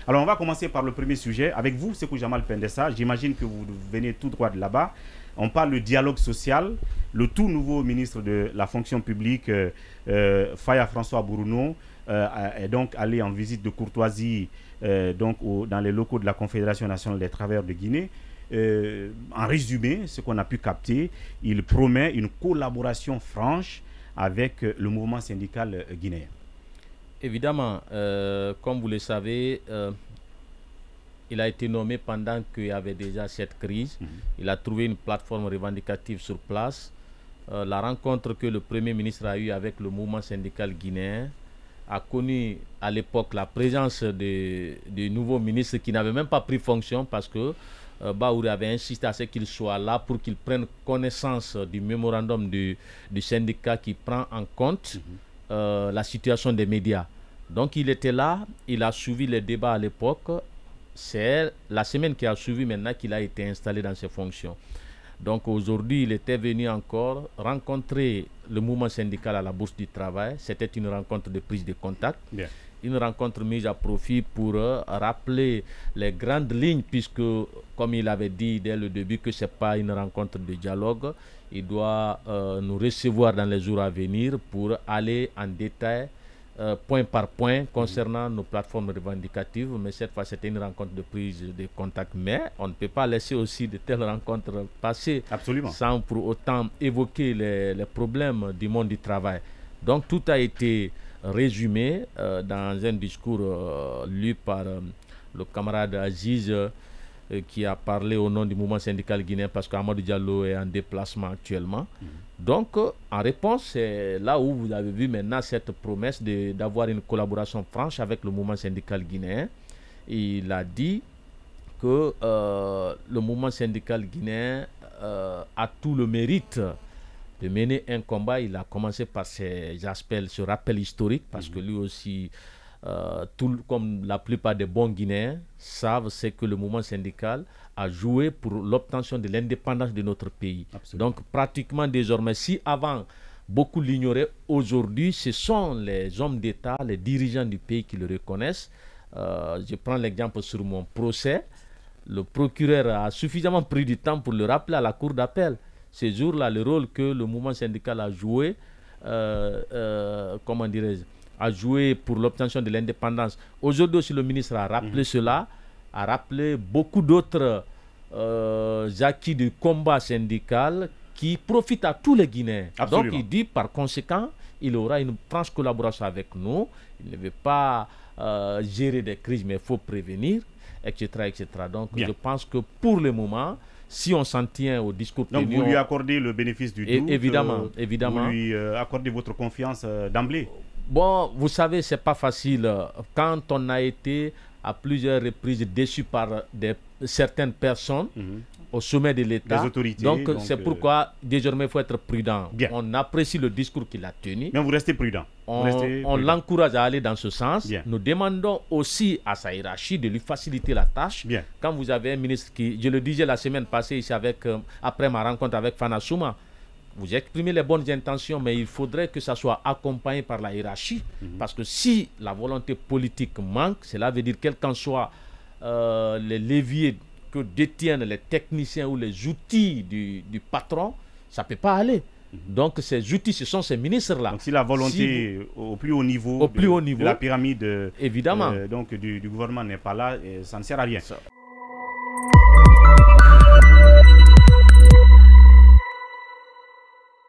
Alors, on va commencer par le premier sujet. Avec vous, Sékou Jamal Pendessa, j'imagine que vous venez tout droit de là-bas. On parle de dialogue social. Le tout nouveau ministre de la fonction publique, Faya François Bourouno, est donc allé en visite de courtoisie dans les locaux de la Confédération nationale des travailleurs de Guinée. En résumé, ce qu'on a pu capter, il promet une collaboration franche avec le mouvement syndical guinéen. Évidemment, comme vous le savez, il a été nommé pendant qu'il y avait déjà cette crise. Il a trouvé une plateforme revendicative sur place. La rencontre que le Premier ministre a eue avec le mouvement syndical guinéen a connu à l'époque la présence du nouveau ministre qui n'avait même pas pris fonction parce que Baouri avait insisté à ce qu'il soit là pour qu'il prenne connaissance du mémorandum du syndicat qui prend en compte la situation des médias. Donc il était là, il a suivi les débats à l'époque. C'est la semaine qui a suivi maintenant qu'il a été installé dans ses fonctions. Donc aujourd'hui, il était venu encore rencontrer le mouvement syndical à la Bourse du Travail. C'était une rencontre de prise de contact. Bien. Une rencontre mise à profit pour rappeler les grandes lignes, puisque, comme il avait dit dès le début, que ce n'est pas une rencontre de dialogue. Il doit nous recevoir dans les jours à venir pour aller en détail, point par point, concernant nos plateformes revendicatives. Mais cette fois, c'était une rencontre de prise de contact. Mais on ne peut pas laisser aussi de telles rencontres passer. Absolument. Sans pour autant évoquer les problèmes du monde du travail. Donc, tout a été résumé dans un discours lu par le camarade Aziz qui a parlé au nom du mouvement syndical guinéen parce qu'Amadou Diallo est en déplacement actuellement. Donc, en réponse, c'est là où vous avez vu maintenant cette promesse d'avoir une collaboration franche avec le mouvement syndical guinéen. Il a dit que le mouvement syndical guinéen a tout le mérite de mener un combat. Il a commencé par ce rappel historique parce que lui aussi, comme la plupart des bons Guinéens savent, c'est que le mouvement syndical a joué pour l'obtention de l'indépendance de notre pays. Absolument. Donc pratiquement désormais, si avant beaucoup l'ignoraient, aujourd'hui ce sont les hommes d'État, les dirigeants du pays qui le reconnaissent. Je prends l'exemple sur mon procès. Le procureur a suffisamment pris du temps pour le rappeler à la cour d'appel. Ces jours-là, le rôle que le mouvement syndical a joué, comment dirais-je, a joué pour l'obtention de l'indépendance. Aujourd'hui aussi, le ministre a rappelé cela, a rappelé beaucoup d'autres acquis du combat syndical qui profitent à tous les Guinéens. Absolument. Donc il dit par conséquent, il aura une franche collaboration avec nous. Il ne veut pas gérer des crises, mais il faut prévenir, etc. etc. Donc je pense que pour le moment, si on s'en tient au discours tenu... Donc vous lui accordez le bénéfice du doute. Évidemment. Vous lui accordez votre confiance d'emblée. Bon, vous savez, c'est pas facile. Quand on a été à plusieurs reprises déçu par certaines personnes au sommet de l'État. Les autorités. Donc c'est pourquoi désormais il faut être prudent. Bien. On apprécie le discours qu'il a tenu. Mais vous restez prudent. On l'encourage à aller dans ce sens. Bien. Nous demandons aussi à sa hiérarchie de lui faciliter la tâche. Bien. Quand vous avez un ministre qui, je le disais la semaine passée ici après ma rencontre avec Fana Souma, vous exprimez les bonnes intentions, mais il faudrait que ça soit accompagné par la hiérarchie. Parce que si la volonté politique manque, cela veut dire quels qu'en soient les leviers que détiennent les techniciens ou les outils du patron, ça ne peut pas aller. Donc ces outils, ce sont ces ministres-là. Donc si la volonté au plus haut niveau, de la pyramide évidemment. donc, du gouvernement n'est pas là, ça ne sert à rien.